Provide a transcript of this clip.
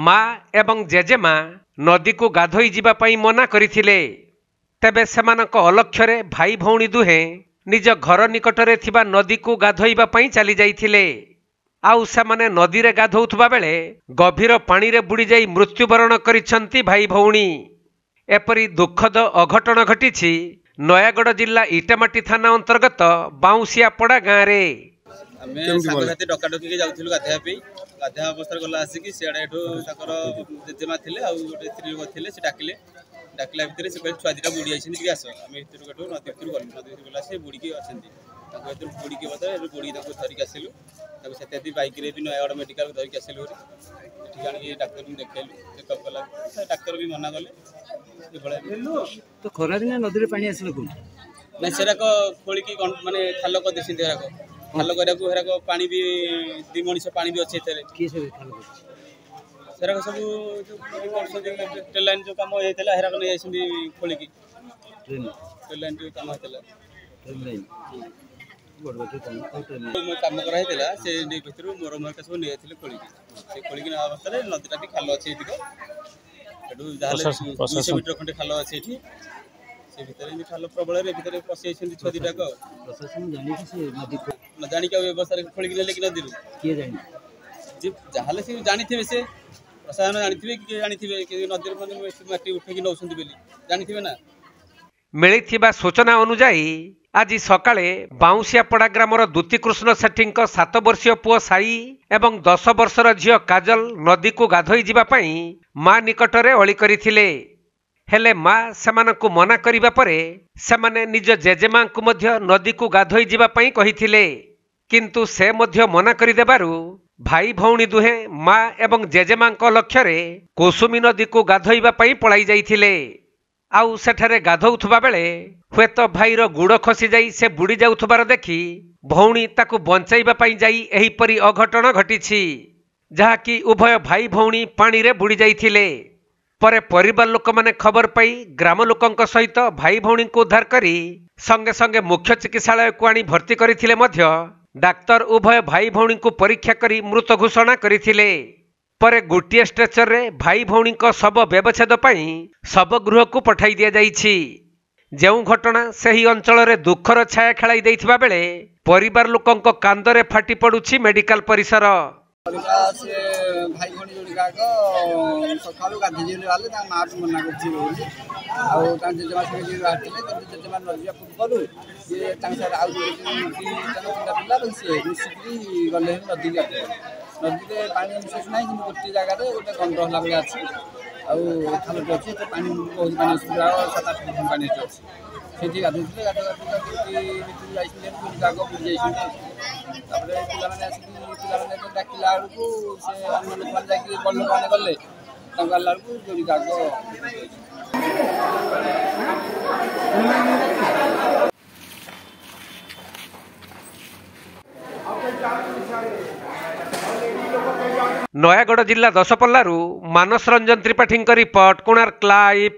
ମା ଏବଂ ଜେଜେମା ନଦୀକୁ ଗାଧୋଇ ଯିବା ପାଇଁ ମନା କରିଥିଲେ। ତେବେ ସେମାନଙ୍କ ଅଲକ୍ଷ୍ୟରେ ଭାଇ ଭଉଣୀ ଦୁହେଁ ନିଜ ଘର ନିକଟରେ ଥିବା ନଦୀକୁ ଗାଧୋଇବା ପାଇଁ ଚାଲି ଯାଇଥିଲେ। ଆଉ ସେମାନେ ନଦୀରେ ଗାଧୋଉଥିବା ବେଳେ ଗଭୀର ପାଣିରେ ବୁଡ଼ିଯାଇ ମୃତ୍ୟୁବରଣ କରିଛନ୍ତି ଭାଇ ଭଉଣୀ। ଏପରି ଦୁଃଖଦ ଅଘଟଣ ଘଟିଛି ନୟାଗଡ଼ ଜିଲ୍ଲା ଇଟାମାଟି ଥାନା ଅନ୍ତର୍ଗତ ବାଉଁଶିଆପଡ଼ା ଗାଁରେ। ଆମେ ସାଙ୍ଗସାଥି ଡକାଡକି ଯାଉଥିଲୁ ଗାଧୋଇବା ପାଇଁ। ଗାଧୋଇବା ଅବସ୍ଥାରେ ଗଲା ଆସିକି ସିଆଡ଼େ ଏଠୁ ତାଙ୍କର ଜେଜେମା ଥିଲେ ଆଉ ଗୋଟେ ସ୍ତ୍ରୀ ଲୋକ ଥିଲେ। ସେ ଡାକିଲା ଭିତରେ ସେ କହିଲେ ଛୁଆ ଦିଟା ବୁଡ଼ି ଯାଇଛନ୍ତି ଟିକେ ଆସ। ଆମେ ଭିତରକୁ ଏଠୁ ନଦୀ ଭିତରୁ ଗଲୁ। ନଦୀ ଭିତରୁ ଗଲା ସେ ବୁଡ଼ିକି ଅଛନ୍ତି। ତାଙ୍କୁ ଭିତରୁ ବୁଡ଼ିକି ବୁଡ଼ିକି ତାଙ୍କୁ ଧରିକି ଆସିଲୁ। ତାକୁ ସେତେ ବାଇକ୍ରେ ବି ନୟାଗଡ଼ ମେଡ଼ିକାଲକୁ ଧରିକି ଆସିଲୁ। ଏଠିକି ଆଣିକି ଡାକ୍ତରଙ୍କୁ ଦେଖେଇଲୁ। ଚେକଅପ୍ କଲା ଡାକ୍ତର ବି ମନା କଲେ। ତ ଖରାଦିନ ନଦୀରେ ପାଣି ଆସିଲେ କୋଉଠି? ନାଇଁ ସେରାକ ଖୋଳିକି ମାନେ ଖାଲ କରିଦେଇଛନ୍ତି। ହେରାକ ଖାଲ କରିବାକୁ ହେରାକ ପାଣି ବି 2 ମଣିଷ ପାଣି ବି ଅଛି ଏଥିରେ। କିଏ ସବୁ ଖାଲ କରିଛି? ସେରାକ ସବୁ ଟ୍ରେନ୍ ଲାଇନ୍ ଯେଉଁ କାମ ହେଇଥିଲା ହେରାକ ନେଇ ଯାଇଛନ୍ତି ଖୋଳିକି। ଟ୍ରେନ୍ ଲାଇନ୍ ଯେଉଁ କାମ ହେଇଥିଲା କାମ କରାହେଇଥିଲା ସେ ଭିତରୁ ମୋର ସବୁ ନେଇଯାଇଥିଲେ ଖୋଳିକି। ସେ ଖୋଳିକି ନେବା ଅବସ୍ଥାରେ ନଦୀଟା ବି ଖାଲ ଅଛି ଏଠିକ। ସେଠୁ ଯାହେଲେ 200 ମିଟର ଖଣ୍ଡେ ଖାଲ ଅଛି ଏଠି। ସେ ଭିତରେ ଏମିତି ଖାଲ ପ୍ରବଳରେ ଭିତରେ ପଶି ଯାଇଛନ୍ତି ଛୁଆ ଦିଟାକ। ପ୍ରଶାସନ ଜାଣିଛି ସେ ନଦୀ ନ ଜାଣିକି ଆଉ ବ୍ୟବସ୍ଥାରେ ଖୋଳିକି ନେଲେ କି ନଦୀରୁ କିଏ ଜାଣି? ଯାହେଲେ ସେ ଜାଣିଥିବେ, ସେ ପ୍ରଶାସନ ଜାଣିଥିବେ କି କିଏ ଜାଣିଥିବେ କି ନଦୀରୁ ମାଟି ଉଠେଇକି ନେଉଛନ୍ତି ବୋଲି ଜାଣିଥିବେ ନା। ମିଳିଥିବା ସୂଚନା ଅନୁଯାୟୀ ଆଜି ସକାଳେ ବାଉଁଶିଆପଡ଼ା ଗ୍ରାମର ଦ୍ୟୁତିକୃଷ୍ଣ ସେଠୀଙ୍କ 7 ବର୍ଷୀୟ ପୁଅ ସାଇ ଏବଂ 10 ବର୍ଷର ଝିଅ କାଜଲ ନଦୀକୁ ଗାଧୋଇ ଯିବା ପାଇଁ ମା ନିକଟରେ ଅଳି କରିଥିଲେ। ହେଲେ ମା ସେମାନଙ୍କୁ ମନା କରିବା ପରେ ସେମାନେ ନିଜ ଜେଜେମାଙ୍କୁ ମଧ୍ୟ ନଦୀକୁ ଗାଧୋଇ ଯିବା ପାଇଁ କହିଥିଲେ। କିନ୍ତୁ ସେ ମଧ୍ୟ ମନା କରିଦେବାରୁ ଭାଇ ଭଉଣୀ ଦୁହେଁ ମା ଏବଂ ଜେଜେମାଙ୍କ ଲକ୍ଷ୍ୟରେ କୁସୁମୀ ନଦୀକୁ ଗାଧୋଇବା ପାଇଁ ପଳାଇ ଯାଇଥିଲେ। ଆଉ ସେଠାରେ ଗାଧୋଉଥିବା ବେଳେ ହୁଏତ ଭାଇର ଗୁଡ଼ ଖସି ଯାଇ ସେ ବୁଡ଼ି ଯାଉଥିବାର ଦେଖି ଭଉଣୀ ତାକୁ ବଞ୍ଚାଇବା ପାଇଁ ଯାଇ ଏହିପରି ଅଘଟଣ ଘଟିଛି, ଯାହାକି ଉଭୟ ଭାଇ ଭଉଣୀ ପାଣିରେ ବୁଡ଼ି ଯାଇଥିଲେ। ପରେ ପରିବାର ଲୋକମାନେ ଖବର ପାଇ ଗ୍ରାମ ଲୋକଙ୍କ ସହିତ ଭାଇ ଭଉଣୀଙ୍କୁ ଉଦ୍ଧାର କରି ସଙ୍ଗେ ସଙ୍ଗେ ମୁଖ୍ୟ ଚିକିତ୍ସାଳୟକୁ ଆଣି ଭର୍ତ୍ତି କରିଥିଲେ ମଧ୍ୟ ଡାକ୍ତର ଉଭୟ ଭାଇ ଭଉଣୀଙ୍କୁ ପରୀକ୍ଷା କରି ମୃତ ଘୋଷଣା କରିଥିଲେ। ପରେ ଗୋଟିଏ ଷ୍ଟ୍ରେଚରରେ ଭାଇ ଭଉଣୀଙ୍କ ଶବ ବ୍ୟବଚ୍ଛେଦ ପାଇଁ ଶବଗୃହକୁ ପଠାଇ ଦିଆଯାଇଛି। ଯେଉଁ ଘଟଣା ସେହି ଅଞ୍ଚଳରେ ଦୁଃଖର ଛାୟା ଖେଳାଇ ଦେଇଥିବା ବେଳେ ପରିବାର ଲୋକଙ୍କ କାନ୍ଦରେ ଫାଟି ପଡୁଛି ମେଡିକାଲ ପରିସର। ସେ ଭାଇ ଭଉଣୀ ଯୋଡ଼ିକ ସକାଳୁ ଗାଧୋଇ ଗଲେ ତାଙ୍କ ମା ମନା କରୁଛି ବୋଲି ଆଉ ତାଙ୍କ ଜେଜେମା ସଙ୍ଗେ ବାହାରିଥିଲେ। କିନ୍ତୁ ଜେଜେମା ନଯିବା ପୂର୍ବରୁ ସିଏ ତାଙ୍କ ସାଙ୍ଗରେ ଆଉ ତିନିଟା ପିଲା ସିଏ ମିଶିକି ଗଲେ ନଦୀ ଗାଧୋଇଲେ। ନଦୀରେ ପାଣି ବିଶେଷ ନାହିଁ, କିନ୍ତୁ ଗୋଟିଏ ଜାଗାରେ ଗୋଟେ ଗଣ୍ଡ ହେଲା ଭଳିଆ ଅଛି ଆଉ ଖାଲଟି ଅଛି। ଏତେ ପାଣି ବହୁତ ପାଣି ଅଛି, 7-8 ଫୁଟ ପାଣି ଏଠି ଅଛି। ସେଠି ଗାଧୋଇଥିଲେ। ଭିତରୁ ଯାଇଥିଲେ ଆଗ ବୁଡ଼ି ଯାଇଛନ୍ତି। ତାପରେ ପିଲାମାନେ ଆସିକି ଡାକିଲା ବେଳକୁ ସେ ଅନ୍ୟ ଲୋକମାନେ ଯାଇକି ବଡ଼ ଲୋକମାନେ ଗଲେ, ତାଙ୍କୁ ଆଣିଲା ବେଳକୁ ଯୋଡ଼ିକ ଆଗ ନୟାଗଡ଼ ଜିଲ୍ଲା ଦଶପଲ୍ଲାରୁ ମାନସ ରଞ୍ଜନ ତ୍ରିପାଠୀଙ୍କ ରିପୋର୍ଟ, କୋଣାର୍କ ଲାଇଭ୍।